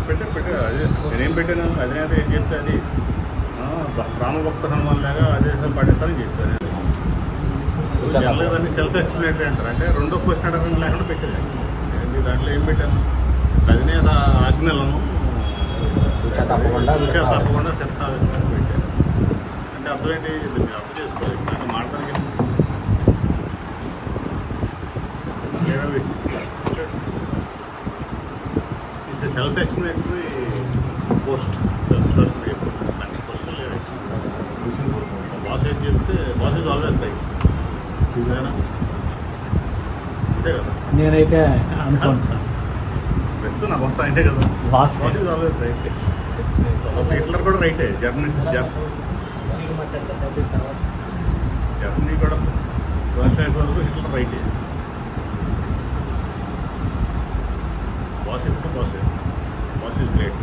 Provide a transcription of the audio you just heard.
పెట్టే అదే నేనేం పెట్టాను అధినేత ఏం చెప్తే అది రామభక్త హనుమాన్ లాగా అదే పడేస్తానని చెప్పాను. దాన్ని సెల్ఫ్ ఎక్స్ప్లెనేటరీ అంటారు. అంటే రెండో క్వశ్చన్ అడగడం లేకుండా పెట్టేది. దాంట్లో ఏం పెట్టాను, అధినేత ఆజ్ఞలను తప్పకుండా శతావేశాన్ని పెట్టాను. అంటే అర్థం ఏంటి, మీరు అర్థం చేసుకోవాలి. నాకు మాట్లాడతానికి it's self explanatory post social media. మంచి క్వశ్చన్ లేదు. బాస్ ఏం చెప్తే బాస్ ఈజ్ ఆల్వేస్ రైట్. అంతే కదా. నేనైతే అనుకోను సార్, ప్రస్తుతం నా బాస్ ఆయనే కదా. Boss is always right. Hitler కూడా రైటే. జర్మనీ కూడా రష్యా వరకు హిట్లర్ రైటే. బాస్ ఎప్పుడు బాస్ ఈజ్ గ్రేట్.